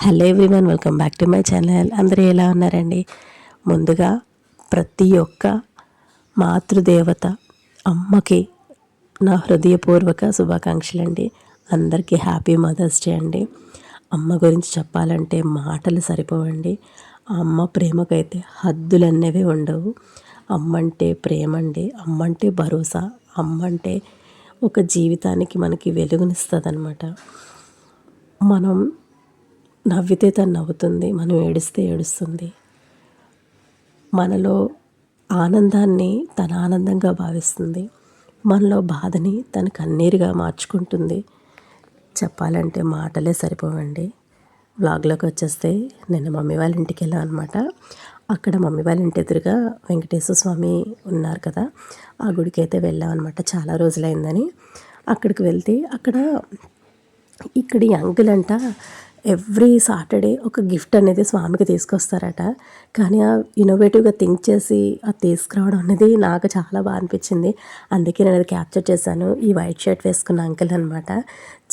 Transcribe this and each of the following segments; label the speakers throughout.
Speaker 1: Hello everyone, welcome back to my channel. అందరూ ఎలా ఉన్నారండి? ముందుగా ప్రతి ఒక్క మాతృదేవత అమ్మకి నా హృదయపూర్వక శుభాకాంక్షలు అండి. అందరికీ హ్యాపీ మదర్స్ డే అండి. అమ్మ గురించి చెప్పాలంటే మాటలు సరిపోవండి. ఆ అమ్మ ప్రేమకైతే హద్దులనేవి ఉండవు. అమ్మంటే ప్రేమ అండి, అమ్మంటే భరోసా, అమ్మంటే ఒక జీవితానికి మనకి వెలుగునిస్తుంది అనమాట. మనం నవ్వితే తను నవ్వుతుంది, మనం ఏడిస్తే ఏడుస్తుంది. మనలో ఆనందాన్ని తన ఆనందంగా భావిస్తుంది, మనలో బాధని తన కన్నీరుగా మార్చుకుంటుంది. చెప్పాలంటే మాటలే సరిపోవండి. వ్లాగ్లోకి వచ్చేస్తే నిన్న మమ్మీ వాళ్ళ ఇంటికి వెళ్ళాం అనమాట. అక్కడ మమ్మీ వాళ్ళ ఇంటి ఎదురుగా వెంకటేశ్వర స్వామి ఉన్నారు కదా, ఆ గుడికి అయితే వెళ్ళాం అనమాట. చాలా రోజులైందని అక్కడికి వెళ్తే అక్కడ ఇక్కడి అంకుల్ అంట ఎవ్రీ సాటర్డే ఒక గిఫ్ట్ అనేది స్వామికి తీసుకొస్తారట. కానీ ఆ ఇన్నోవేటివ్గా థింక్ చేసి అది తీసుకురావడం అనేది నాకు చాలా బాగా అనిపించింది. అందుకే నేను అది క్యాప్చర్ చేశాను. ఈ వైట్ షర్ట్ వేసుకున్న అంకుల్ అనమాట.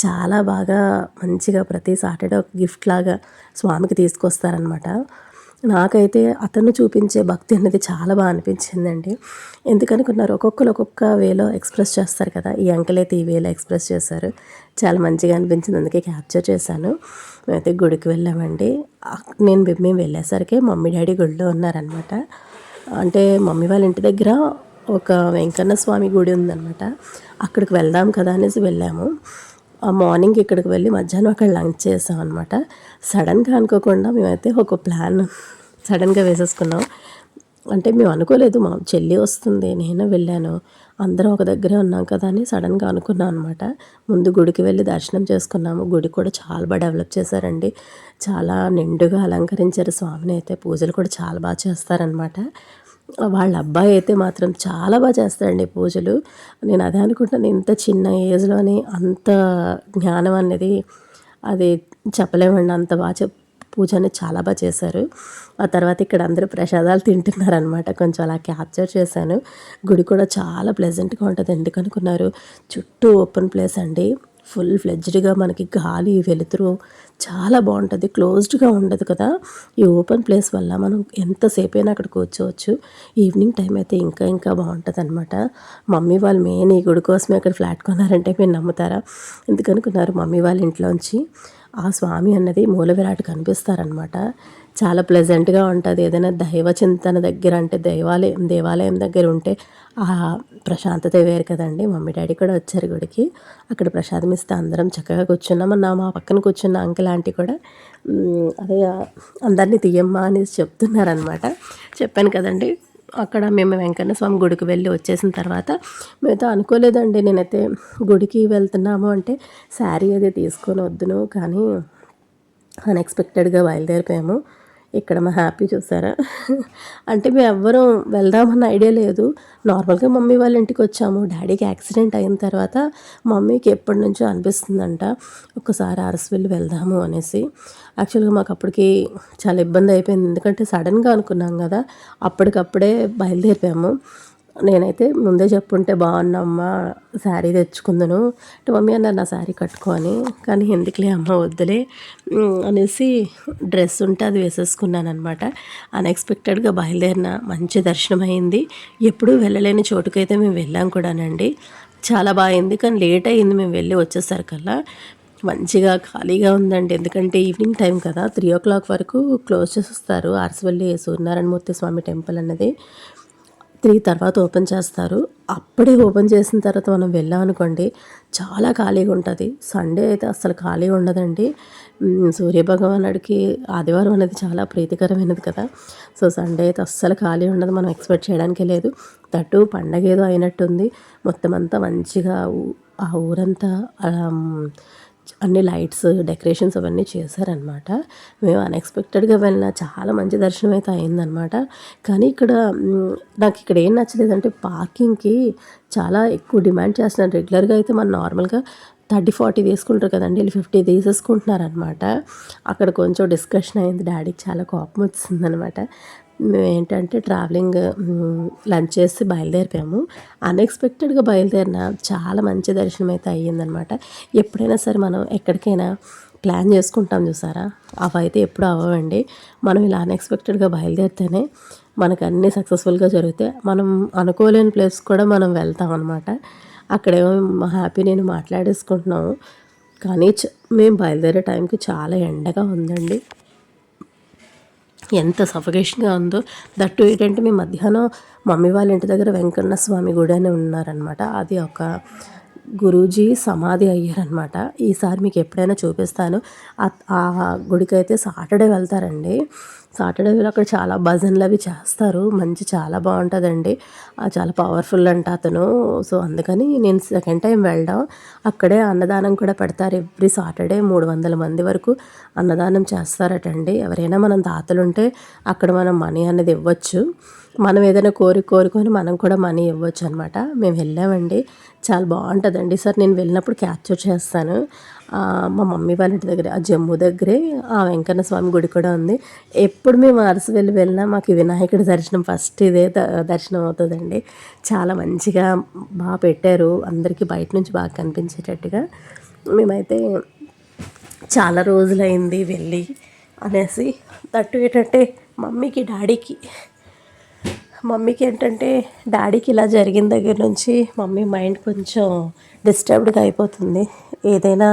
Speaker 1: చాలా బాగా మంచిగా ప్రతి సాటర్డే ఒక గిఫ్ట్ లాగా స్వామికి తీసుకొస్తారనమాట. నాకైతే అతను చూపించే భక్తి అనేది చాలా బాగా అనిపించిందండి. ఎందుకనుకున్నారు, ఒక్కొక్కరు ఒక్కొక్క వేలో ఎక్స్ప్రెస్ చేస్తారు కదా. ఈ అంకుల్ అయితే ఈ వేలో ఎక్స్ప్రెస్ చేశారు. చాలా మంచిగా అనిపించింది, అందుకే క్యాప్చర్ చేశాను. మేమైతే గుడికి వెళ్ళామండి. మేము వెళ్ళేసరికి మమ్మీ డాడీ గుడిలో ఉన్నారనమాట. అంటే మమ్మీ వాళ్ళ ఇంటి దగ్గర ఒక వెంకన్న స్వామి గుడి ఉందన్నమాట. అక్కడికి వెళ్దాం కదా అనేసి వెళ్ళాము. ఆ మార్నింగ్ ఇక్కడికి వెళ్ళి మధ్యాహ్నం అక్కడ లంచ్ చేసాం అనమాట. సడన్గా అనుకోకుండా మేమైతే ఒక ప్లాన్ సడన్గా వేసేసుకున్నాం. అంటే మేము అనుకోలేదు, మా చెల్లి వస్తుంది, నేను వెళ్ళాను, అందరం ఒక దగ్గరే ఉన్నాం కదా అని సడన్గా అనుకున్నాం అనమాట. ముందు గుడికి వెళ్ళి దర్శనం చేసుకున్నాము. గుడి కూడా చాలా బాగా డెవలప్ చేశారండి. చాలా నిండుగా అలంకరించారు స్వామిని అయితే. పూజలు కూడా చాలా బాగా చేస్తారనమాట. వాళ్ళ అబ్బాయి అయితే మాత్రం చాలా బాగా చేస్తాడండి పూజలు. నేను అదే అనుకుంటున్నాను, ఇంత చిన్న ఏజ్లోని అంత జ్ఞానం అనేది అది చెప్పలేమండి. అంత బాగా పూజ అనేది చాలా బాగా చేశారు. ఆ తర్వాత ఇక్కడ అందరూ ప్రసాదాలు తింటున్నారనమాట. కొంచెం అలా క్యాప్చర్ చేశాను. గుడి కూడా చాలా ప్లెజెంట్గా ఉంటుంది. ఎందుకనుకున్నారు, చుట్టూ ఓపెన్ ప్లేస్ అండి. ఫుల్ ఫ్లెడ్జ్డ్గా మనకి గాలి వెలుతురు చాలా బాగుంటుంది. క్లోజ్డ్గా ఉండదు కదా. ఈ ఓపెన్ ప్లేస్ వల్ల మనం ఎంతసేపు అయినా అక్కడ కూర్చోవచ్చు. ఈవినింగ్ టైం అయితే ఇంకా ఇంకా బాగుంటుంది అనమాట. మమ్మీ వాళ్ళు మెయిన్ ఈ గుడి కోసమే అక్కడ ఫ్లాట్ కొన్నారంటే మీరు నమ్ముతారా? ఎందుకనుకున్నారు, మమ్మీ వాళ్ళ ఇంట్లోంచి ఆ స్వామి అన్నది మూల విరాట్ కనిపిస్తారనమాట. చాలా ప్లెజెంట్గా ఉంటుంది. ఏదైనా దైవ చింతన దగ్గర అంటే దేవాలయం దగ్గర ఉంటే ఆ ప్రశాంతత వేరు కదండి. మమ్మీ డాడీ కూడా వచ్చారు గుడికి. అక్కడ ప్రసాదం ఇస్తే అందరం చక్కగా కూర్చున్నాం. మా పక్కన కూర్చున్న అంకుల్ ఆంటీ కూడా అదే అందరినీ తీయమ్మా అనేసి చెప్తున్నారనమాట. చెప్పాను కదండి, అక్కడ మేము వెంకన్న స్వామి గుడికి వెళ్ళి వచ్చేసిన తర్వాత మేమైతే అనుకోలేదండి. నేనైతే గుడికి వెళ్తున్నాము అంటే శారీ అది తీసుకొని వద్దును, కానీ అన్ఎక్స్పెక్టెడ్గా బయలుదేరిపోయాము. ఇక్కడ మా హ్యాపీ చూసారా? అంటే మేము ఎవ్వరూ వెళ్దామన్న ఐడియా లేదు. నార్మల్గా మమ్మీ వాళ్ళ ఇంటికి వచ్చాము. డాడీకి యాక్సిడెంట్ అయిన తర్వాత మమ్మీకి ఎప్పటి నుంచో అనిపిస్తుందంట ఒకసారి అరసవెల్లి వెళ్దాము అనేసి. యాక్చువల్గా మాకు అప్పటికి చాలా ఇబ్బంది అయిపోయింది, ఎందుకంటే సడన్గా అనుకున్నాం కదా. అప్పటికప్పుడే బయలుదేరిపోయాము. నేనైతే ముందే చెప్పుంటే బాగున్నామ్మా, శారీ తెచ్చుకుందును అంటే మమ్మీ అన్నారు నా శారీ కట్టుకొని, కానీ ఎందుకులే అమ్మ వద్దులే అనేసి డ్రెస్ ఉంటే అది వేసేసుకున్నాను అనమాట. అన్ఎక్స్పెక్టెడ్గా బయలుదేరిన మంచి దర్శనం అయింది. ఎప్పుడూ వెళ్ళలేని చోటుకైతే మేము వెళ్ళాం కూడానండి. చాలా బాగా అయింది, కానీ లేట్ అయింది మేము వెళ్ళి వచ్చేసరికల్లా. మంచిగా ఖాళీగా ఉందండి, ఎందుకంటే ఈవినింగ్ టైం కదా. 3 o'clock వరకు క్లోజ్ చేసేస్తారు అరసవల్లి సూర్యనారాయణమూర్తి స్వామి టెంపుల్ అన్నది. 3 తర్వాత ఓపెన్ చేస్తారు. అప్పుడే ఓపెన్ చేసిన తర్వాత మనం వెళ్ళామనుకోండి చాలా ఖాళీగా ఉంటుంది. సండే అయితే అస్సలు ఖాళీ ఉండదండి. సూర్యభగవానుడికి ఆదివారం అనేది చాలా ప్రీతికరమైనది కదా. సో సండే అయితే అస్సలు ఖాళీ ఉండదు. మనం ఎక్స్పెక్ట్ చేయడానికే లేదు. తట్టు పండగ ఏదో అయినట్టుంది. మొత్తం అంతా మంచిగా ఆ ఊరంతా అన్ని లైట్స్ డెకరేషన్స్ అవన్నీ చేశారనమాట. మేము అన్ఎక్స్పెక్టెడ్గా వెళ్ళిన చాలా మంచి దర్శనం అయితే అయిందనమాట. కానీ ఇక్కడ నాకు ఇక్కడ ఏం నచ్చలేదంటే పార్కింగ్కి చాలా ఎక్కువ డిమాండ్ చేస్తున్నారు. రెగ్యులర్గా అయితే మనం నార్మల్గా 30-40 తీసుకుంటారు కదండి, వీళ్ళు 50 తీసేసుకుంటున్నారనమాట. అక్కడ కొంచెం డిస్కషన్ అయింది. డాడీకి చాలా కోపం వచ్చిందనమాట. మేము ఏంటంటే ట్రావెలింగ్ లంచ్ చేసి బయలుదేరిపోయాము. అన్ఎక్స్పెక్టెడ్గా బయలుదేరిన చాలా మంచి దర్శనం అయితే అయ్యిందనమాట. ఎప్పుడైనా సరే మనం ఎక్కడికైనా ప్లాన్ చేసుకుంటాం చూసారా, అవైతే ఎప్పుడు అవ్వండి. మనం ఇలా అన్ఎక్స్పెక్టెడ్గా బయలుదేరితేనే మనకు అన్నీ సక్సెస్ఫుల్గా జరుగుతాయి. మనం అనుకోలేని ప్లేస్ కూడా మనం వెళ్తాం అనమాట. అక్కడేమో మా హ్యాపీ నేను మాట్లాడేసుకుంటున్నాము, కానీ మేము బయలుదేరే టైంకి చాలా ఎండగా ఉందండి. ఎంత సఫికేషన్గా ఉందో. దట్టు ఏంటంటే మేము మధ్యాహ్నం మమ్మీ వాళ్ళ ఇంటి దగ్గర వెంకన్న స్వామి గుడి అని ఉన్నారనమాట. అది ఒక గురూజీ సమాధి అయ్యారనమాట. ఈసారి మీకు ఎప్పుడైనా చూపిస్తాను. ఆ గుడికైతే సాటర్డే వెళ్తారండి. సాటర్డే అక్కడ చాలా భజనలు అవి చేస్తారు, మంచి చాలా బాగుంటుందండి. చాలా పవర్ఫుల్ అంట అతను. సో అందుకని నేను సెకండ్ టైం వెళ్ళడం. అక్కడే అన్నదానం కూడా పెడతారు. ఎవ్రీ సాటర్డే 300 మంది వరకు అన్నదానం చేస్తారటండి. ఎవరైనా మనం దాతలుంటే అక్కడ మనం మనీ అనేది ఇవ్వచ్చు. మనం ఏదైనా కోరుకొని మనం కూడా మనీ ఇవ్వచ్చు అనమాట. మేము వెళ్ళామండి, చాలా బాగుంటుందండి. సార్ నేను వెళ్ళినప్పుడు క్యాప్చర్ చేస్తాను. మా మమ్మీ వాళ్ళ ఇంటి దగ్గర ఆ జమ్మూ దగ్గరే ఆ వెంకన్న స్వామి గుడి కూడా ఉంది. ఎప్పుడు మేము అరసవెల్లి వెళ్ళినా మాకు వినాయకుడి దర్శనం ఫస్ట్ ఇదే దర్శనం అవుతుందండి. చాలా మంచిగా బాగా పెట్టారు, అందరికీ బయట నుంచి బాగా కనిపించేటట్టుగా. మేమైతే చాలా రోజులైంది వెళ్ళి అనేసి. తట్టు ఏంటంటే మమ్మీకి ఏంటంటే డాడీకి ఇలా జరిగిన దగ్గర నుంచి మమ్మీ మైండ్ కొంచెం డిస్టర్బ్డ్గా అయిపోతుంది. ఏదైనా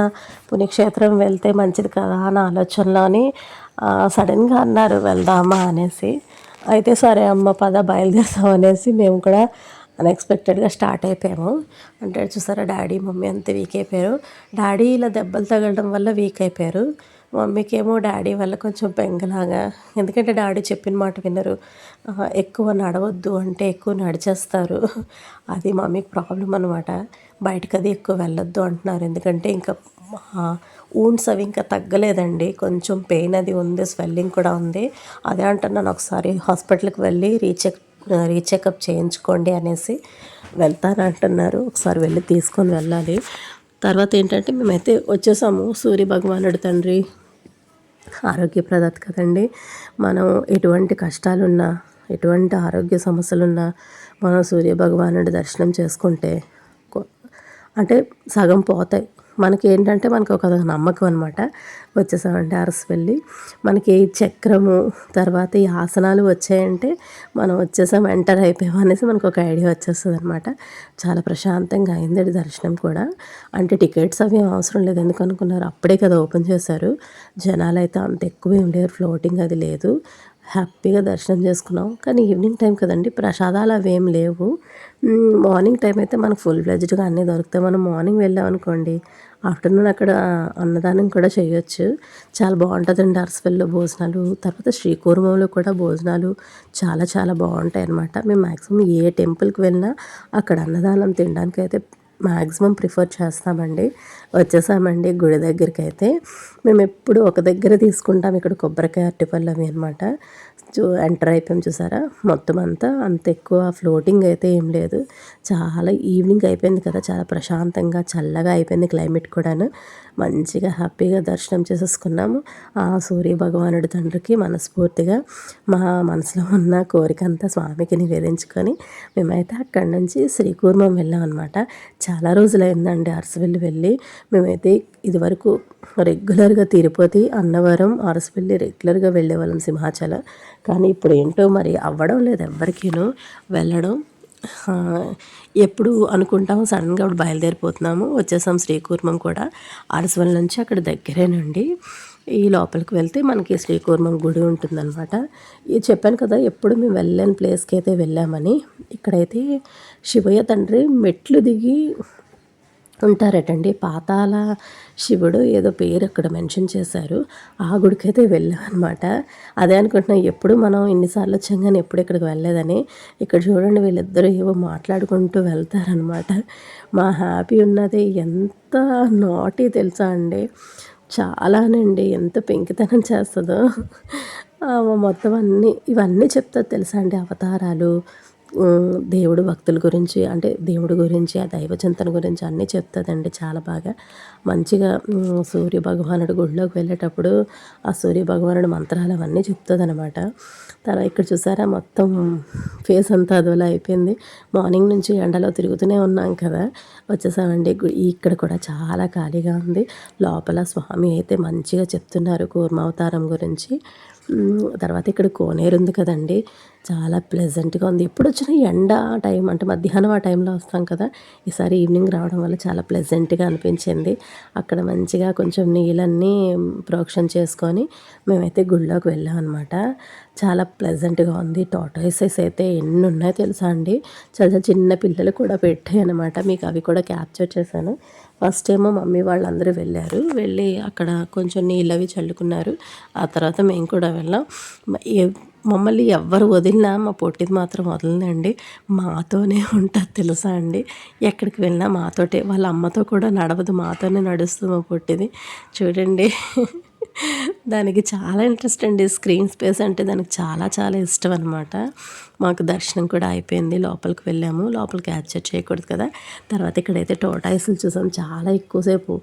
Speaker 1: పుణ్యక్షేత్రం వెళ్తే మంచిది కదా అని ఆలోచనలోని సడన్గా అన్నారు వెళ్దామా అనేసి. అయితే సరే అమ్మ పద బయలుదేరుతాం అనేసి మేము కూడా అన్ఎక్స్పెక్టెడ్గా స్టార్ట్ అయిపోయాము. అంటే చూసారా, డాడీ మమ్మీ అంతా వీక్ అయిపోయారు. డాడీ ఇలా దెబ్బలు తగలడం వల్ల వీక్ అయిపోయారు. మమ్మీకి ఏమో డాడీ వల్ల కొంచెం బెంగలాగా, ఎందుకంటే డాడీ చెప్పిన మాట వినరు. ఎక్కువ నడవద్దు అంటే ఎక్కువ నడిచేస్తారు. అది మమ్మీకి ప్రాబ్లం అనమాట. బయటకు అది ఎక్కువ వెళ్ళొద్దు అంటున్నారు, ఎందుకంటే ఇంకా ఊండ్స్ అవి ఇంకా తగ్గలేదండి. కొంచెం పెయిన్ అది ఉంది, స్వెల్లింగ్ కూడా ఉంది. అదే అంటున్నాను, ఒకసారి హాస్పిటల్కి వెళ్ళి రీచెకప్ చేయించుకోండి అనేసి వెళ్తానంటున్నారు. ఒకసారి వెళ్ళి తీసుకొని వెళ్ళాలి. తర్వాత ఏంటంటే మేమైతే వచ్చేసాము. సూర్య భగవానుడి తండ్రి ఆరోగ్యప్రదాత కదండి. మనం ఎటువంటి కష్టాలున్నా, ఎటువంటి ఆరోగ్య సమస్యలున్నా మనం సూర్య భగవానుడి దర్శనం చేసుకుంటే అంటే సగం పోతాయి. మనకి ఏంటంటే మనకు ఒక నమ్మకం అనమాట. వచ్చేసామంటే అరసవెల్లి మనకి చక్రము తర్వాత ఈ ఆసనాలు వచ్చాయంటే మనం వచ్చేసాం, ఎంటర్ అయిపోయాం అనేసి మనకు ఒక ఐడియా వచ్చేస్తుంది అనమాట. చాలా ప్రశాంతంగా అయింది దర్శనం కూడా. అంటే టికెట్స్ అవి అవసరం లేదు, ఎందుకు అనుకున్నారు, అప్పుడే కదా ఓపెన్ చేశారు. జనాలు అయితే అంత ఎక్కువ ఏం లేరు, ఫ్లోటింగ్ అది లేదు. హ్యాపీగా దర్శనం చేసుకున్నాం. కానీ ఈవినింగ్ టైం కదండి, ప్రసాదాలు అవి ఏం లేవు. మార్నింగ్ టైం అయితే మనకు ఫుల్ ఫ్లెడ్జ్డ్గా అన్నీ దొరుకుతాయి. మనం మార్నింగ్ వెళ్ళామనుకోండి, ఆఫ్టర్నూన్ అక్కడ అన్నదానం కూడా చేయొచ్చు. చాలా బాగుంటుందండి అరసవెల్లిలో భోజనాలు. తర్వాత శ్రీకూర్మంలో కూడా భోజనాలు చాలా చాలా బాగుంటాయి అన్నమాట. మేము మ్యాక్సిమం ఏ టెంపుల్కి వెళ్ళినా అక్కడ అన్నదానం తినడానికి అయితే మ్యాక్సిమం ప్రిఫర్ చేస్తామండి. వచ్చేసామండి గుడి దగ్గరికి. అయితే మేము ఎప్పుడు ఒక దగ్గర తీసుకుంటాం, ఇక్కడ కొబ్బరికాయ అరటిపళ్ళు అవి అనమాట. ఎంటర్ అయిపోయాం చూసారా, మొత్తం అంతా అంత ఎక్కువ ఫ్లోటింగ్ అయితే ఏం లేదు. చాలా ఈవినింగ్ అయిపోయింది కదా, చాలా ప్రశాంతంగా చల్లగా అయిపోయింది క్లైమేట్ కూడాను. మంచిగా హ్యాపీగా దర్శనం చేసేసుకున్నాము. ఆ సూర్య భగవానుడి తండ్రికి మనస్ఫూర్తిగా మా మనసులో ఉన్న కోరిక అంతా స్వామికి నివేదించుకొని మేమైతే అక్కడి నుంచి శ్రీకూర్మం వెళ్ళాం అనమాట. చాలా రోజులైందండి అరసవెల్లి వెళ్ళి. మేమైతే ఇదివరకు రెగ్యులర్గా తిరుపతి, అన్నవరం, అరసవెల్లి రెగ్యులర్గా వెళ్ళేవాళ్ళం, సింహాచలం. కానీ ఇప్పుడు ఏంటో మరి అవ్వడం లేదు ఎవ్వరికీను వెళ్ళడం. ఎప్పుడు అనుకుంటాము సడన్గా అప్పుడు బయలుదేరిపోతున్నాము. వచ్చేసాం శ్రీకూర్మం కూడా. అరసవెల్లి నుంచి అక్కడ దగ్గరేనండి. ఈ లోపలికి వెళ్తే మనకి శ్రీకూర్మం గుడి ఉంటుందన్నమాట. ఇది చెప్పాను కదా, ఎప్పుడు మేము వెళ్ళని ప్లేస్కి అయితే వెళ్ళామని. ఇక్కడైతే శివయ్య తండ్రి మెట్లు దిగి ఉంటారటండి. పాతాళ శివుడు ఏదో పేరు అక్కడ మెన్షన్ చేశారు. ఆ గుడికైతే వెళ్ళామన్నమాట. అదే అనుకుంటున్నాం, ఎప్పుడు మనం ఇన్నిసార్లు వచ్చాం కానీ ఎప్పుడు ఇక్కడికి వెళ్ళలేదని. ఇక్కడ చూడండి, వీళ్ళిద్దరూ ఏవో మాట్లాడుకుంటూ వెళ్తారనమాట. మా హ్యాపీ ఉన్నది ఎంత నాటీ తెలుసా అండి, చాలానండి, ఎంత పెంకితనం చేస్తుందో. మొత్తం ఇవన్నీ చెప్తుంది తెలుసా అండి, అవతారాలు. దేవుడు భక్తుల గురించి అంటే దేవుడి గురించి ఆ దైవ చింతన గురించి అన్నీ చెప్తుందండి చాలా బాగా మంచిగా. సూర్య భగవానుడు గుడిలోకి వెళ్ళేటప్పుడు ఆ సూర్య భగవానుడు మంత్రాలు అవన్నీ చెప్తుందనమాట. తర్వాత ఇక్కడ చూసారా మొత్తం ఫేస్ అంతా అదోలా అయిపోయింది. మార్నింగ్ నుంచి ఎండలో తిరుగుతూనే ఉన్నాం కదా, వచ్చేసామండి. ఇక్కడ కూడా చాలా ఖాళీగా ఉంది. లోపల స్వామి అయితే మంచిగా చెప్తున్నారు కూర్మావతారం గురించి. తర్వాత ఇక్కడ కోనేరు ఉంది కదండి, చాలా ప్లెజెంట్గా ఉంది. ఎప్పుడు వచ్చినా ఎండ టైం అంటే మధ్యాహ్నం ఆ టైంలో వస్తాం కదా, ఈసారి ఈవినింగ్ రావడం వల్ల చాలా ప్లెజెంట్గా అనిపించింది. అక్కడ మంచిగా కొంచెం నీళ్ళన్నీ ప్రోక్షణ చేసుకొని మేమైతే గుళ్ళోకి వెళ్ళాం అనమాట. చాలా ప్లెజెంట్గా ఉంది. టార్టాయిసెస్ అయితే ఎన్ని ఉన్నాయో తెలుసా అండి, చాలా చిన్న పిల్లలు కూడా పెట్టాయి అనమాట. మీకు అవి కూడా క్యాప్చర్ చేశాను. ఫస్ట్ ఏమో మమ్మీ వాళ్ళందరూ వెళ్ళి అక్కడ కొంచెం నీళ్ళు అవి చల్లుకున్నారు. ఆ తర్వాత మేము కూడా వెళ్ళాం. మమ్మల్ని ఎవ్వరు వదిలినా మా పొట్టిది మాత్రం వదలనండి, మాతోనే ఉంటుంది తెలుసా అండి. ఎక్కడికి వెళ్ళినా మాతోటే, వాళ్ళ అమ్మతో కూడా నడవదు, మాతోనే నడుస్తుంది మా పొట్టిది. చూడండి, దానికి చాలా ఇంట్రెస్ట్ అండి. స్క్రీన్ స్పేస్ అంటే దానికి చాలా చాలా ఇష్టం అనమాట. మాకు దర్శనం కూడా అయిపోయింది, లోపలికి వెళ్ళాము. లోపల క్యాప్చర్ చేయకూడదు కదా. తర్వాత ఇక్కడైతే టోటాయిస్లు చూసాం చాలా ఎక్కువసేపు.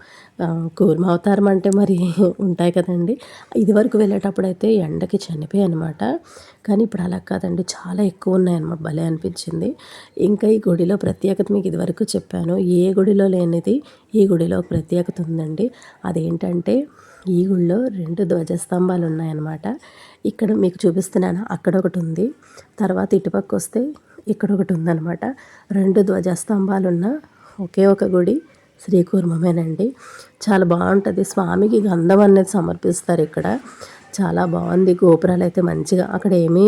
Speaker 1: కూర్మ అవతారం అంటే మరి ఉంటాయి కదండి. ఇదివరకు వెళ్ళేటప్పుడు అయితే ఎండకి చనిపోయాయి అనమాట, కానీ ఇప్పుడు అలా కాదండి, చాలా ఎక్కువ ఉన్నాయన్నమాట. భలే అనిపించింది. ఇంకా ఈ గుడిలో ప్రత్యేకత మీకు ఇదివరకు చెప్పాను, ఏ గుడిలో లేనిది ఈ గుడిలో ప్రత్యేకత ఉందండి. అదేంటంటే ఈ గుడిలో 2 ధ్వజస్తంభాలు ఉన్నాయన్నమాట. ఇక్కడ మీకు చూపిస్తున్నాను, అక్కడ ఒకటి ఉంది. తర్వాత ఇటుపక్క వస్తే ఇక్కడ ఒకటి ఉందన్నమాట. 2 ధ్వజస్తంభాలు ఉన్న ఒకే ఒక గుడి శ్రీకూర్మమేనండి. చాలా బాగుంటుంది. స్వామికి గంధం అనేది సమర్పిస్తారు ఇక్కడ. చాలా బాగుంది. గోపురాలు అయితే మంచిగా, అక్కడ ఏమీ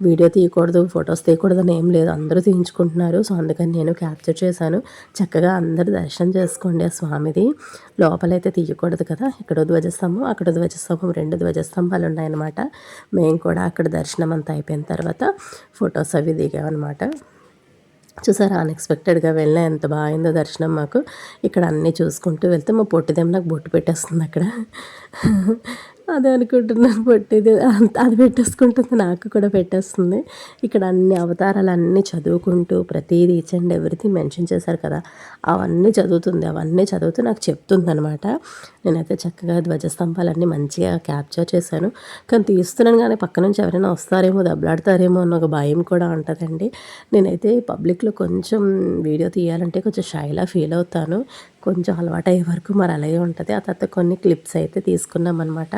Speaker 1: వీడియో తీయకూడదు, ఫొటోస్ తీయకూడదు అని ఏం లేదు, అందరూ తీయించుకుంటున్నారు. సో అందుకని నేను క్యాప్చర్ చేశాను. చక్కగా అందరు దర్శనం చేసుకోండి ఆ స్వామిది. లోపలైతే తీయకూడదు కదా. ఇక్కడ ధ్వజస్తంభం, అక్కడ ధ్వజస్తంభం, 2 ధ్వజస్తంభాలు ఉన్నాయన్నమాట. మేము కూడా అక్కడ దర్శనం అంతా అయిపోయిన తర్వాత ఫొటోస్ అవి దిగామన్నమాట. చూసారా, అన్ఎక్స్పెక్టెడ్గా వెళ్ళినా ఎంత బాగుందో దర్శనం మాకు. ఇక్కడ అన్నీ చూసుకుంటూ వెళ్తే మా పొట్టిదేమో నాకు బొట్టు పెట్టేస్తుంది అక్కడ. అదే అనుకుంటున్నాను, పొట్టిది అది పెట్టేసుకుంటుంది, నాకు కూడా పెట్టేస్తుంది. ఇక్కడ అన్ని అవతారాలు అన్నీ చదువుకుంటూ ప్రతిదీ ఈచ్ అండ్ ఎవ్రీథింగ్ మెన్షన్ చేశారు కదా, అవన్నీ చదువుతుంది. అవన్నీ చదువుతూ నాకు చెప్తుంది అనమాట. నేనైతే చక్కగా ధ్వజస్తంభాలన్నీ మంచిగా క్యాప్చర్ చేశాను. కానీ తీస్తున్నాను కానీ పక్క నుంచి ఎవరైనా వస్తారేమో, దెబ్బలాడతారేమో అన్న ఒక భయం కూడా ఉంటుందండి. నేనైతే పబ్లిక్లో కొంచెం వీడియో తీయాలంటే కొంచెం షైలా ఫీల్ అవుతాను. కొంచెం అలవాటు అయ్యే వరకు మరి అలాగే ఉంటుంది. ఆ తర్వాత కొన్ని క్లిప్స్ అయితే తీసుకున్నాం అనమాట.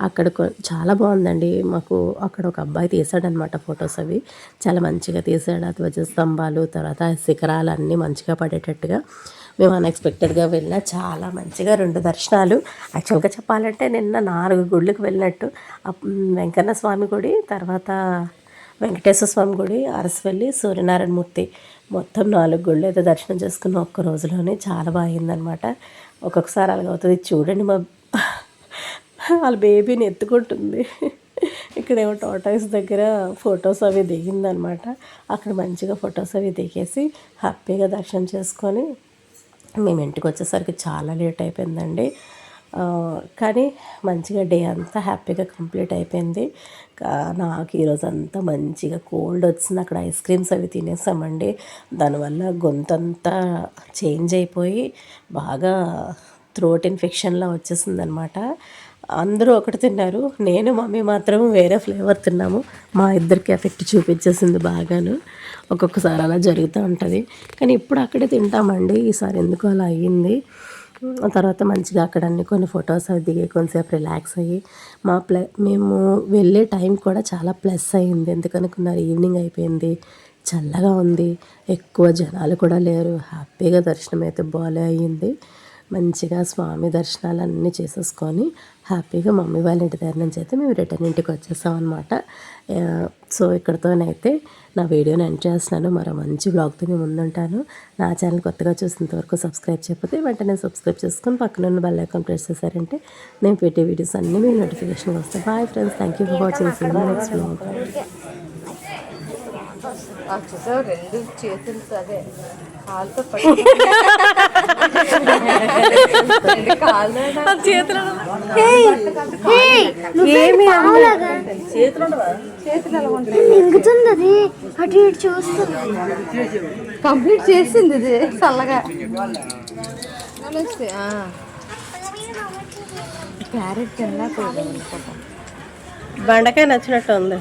Speaker 1: అక్కడ చాలా బాగుందండి. మాకు అక్కడ ఒక అబ్బాయి తీసాడనమాట ఫొటోస్. అవి చాలా మంచిగా తీసాడు. ఆ ధ్వజస్తంభాలు తర్వాత శిఖరాలు అన్నీ మంచిగా పడేటట్టుగా. మేము అన్ఎక్స్పెక్టెడ్గా వెళ్ళినా చాలా మంచిగా 2 దర్శనాలు. యాక్చువల్గా చెప్పాలంటే నిన్న 4 గుళ్ళకి వెళ్ళినట్టు. వెంకన్న స్వామి గుడి, తర్వాత వెంకటేశ్వర స్వామి గుడి, అరసవల్లి, సూర్యనారాయణమూర్తి, మొత్తం 4 గుళ్ళు అయితే దర్శనం చేసుకున్న ఒక్క రోజులోనే. చాలా బాగుందనమాట. ఒక్కొక్కసారి అలాగవుతుంది. చూడండి, వాళ్ళ బేబీని ఎత్తుకుంటుంది. ఇక్కడేమో టాటాయిస్ దగ్గర ఫొటోస్ అవి దిగిందనమాట. అక్కడ మంచిగా ఫొటోస్ అవి దిగేసి హ్యాపీగా దర్శనం చేసుకొని మేము ఇంటికి వచ్చేసరికి చాలా లేట్ అయిపోయిందండి. కానీ మంచిగా డే అంతా హ్యాపీగా కంప్లీట్ అయిపోయింది. నాకు ఈరోజు అంతా మంచిగా కోల్డ్ వచ్చింది. అక్కడ ఐస్ క్రీమ్స్ అవి తినేసామండి. దానివల్ల గొంతంతా చేంజ్ అయిపోయి బాగా థ్రోట్ ఇన్ఫెక్షన్లా వచ్చేసిందనమాట. అందరూ ఒకటి తిన్నారు, నేను మమ్మీ మాత్రం వేరే ఫ్లేవర్ తిన్నాము. మా ఇద్దరికి ఎఫెక్ట్ చూపించేసింది బాగాను. ఒక్కొక్కసారి అలా జరుగుతూ ఉంటుంది. కానీ ఇప్పుడు అక్కడే తింటామండి. ఈసారి ఎందుకు అలా అయ్యింది. తర్వాత మంచిగా అక్కడ అన్ని కొన్ని ఫొటోస్ అవి దిగి కొంతసేపు రిలాక్స్ అయ్యి మేము వెళ్ళే టైం కూడా చాలా ప్లస్ అయ్యింది. ఎందుకనుకున్నారు, ఈవినింగ్ అయిపోయింది, చల్లగా ఉంది, ఎక్కువ జనాలు కూడా లేరు. హ్యాపీగా దర్శనం అయితే బాగా అయ్యింది. మంచిగా స్వామి దర్శనాలన్నీ చేసేసుకొని హ్యాపీగా మమ్మీ వాళ్ళ ఇంటి దగ్గర నుంచి అయితే మేము రిటర్న్ ఇంటికి వచ్చేసాం అనమాట. సో ఇక్కడితోనైతే నా వీడియోని ఎండ్ చేస్తున్నాను. మరో మంచి బ్లాగ్తో మేము ముందుంటాను. నా ఛానల్ కొత్తగా చూసినంతవరకు సబ్స్క్రైబ్ చేయకపోతే వెంటనే సబ్స్క్రైబ్ చేసుకొని పక్కన ఉన్న బెల్ ఐకాన్ ప్రెస్ చేశారంటే నేను పెట్టే వీడియోస్ అన్నీ మీకు నోటిఫికేషన్ వస్తాయి. Bye friends, thank you for watching. See you next blog. 2 చేతులు సరే.
Speaker 2: ఇంగుతుంది అది అటు ఇటు చూస్తుంది. కంప్లీట్ చేసింది ఇది చల్లగా. క్యారెట్ తిన్నా
Speaker 1: బెండకాయ నచ్చినట్టు ఉంది.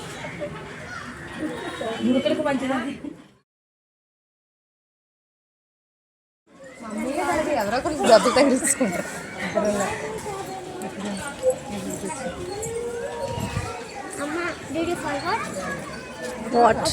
Speaker 2: ఎవరో కొంచెం దెబ్బ తగిలించుకుంటారు.
Speaker 1: What?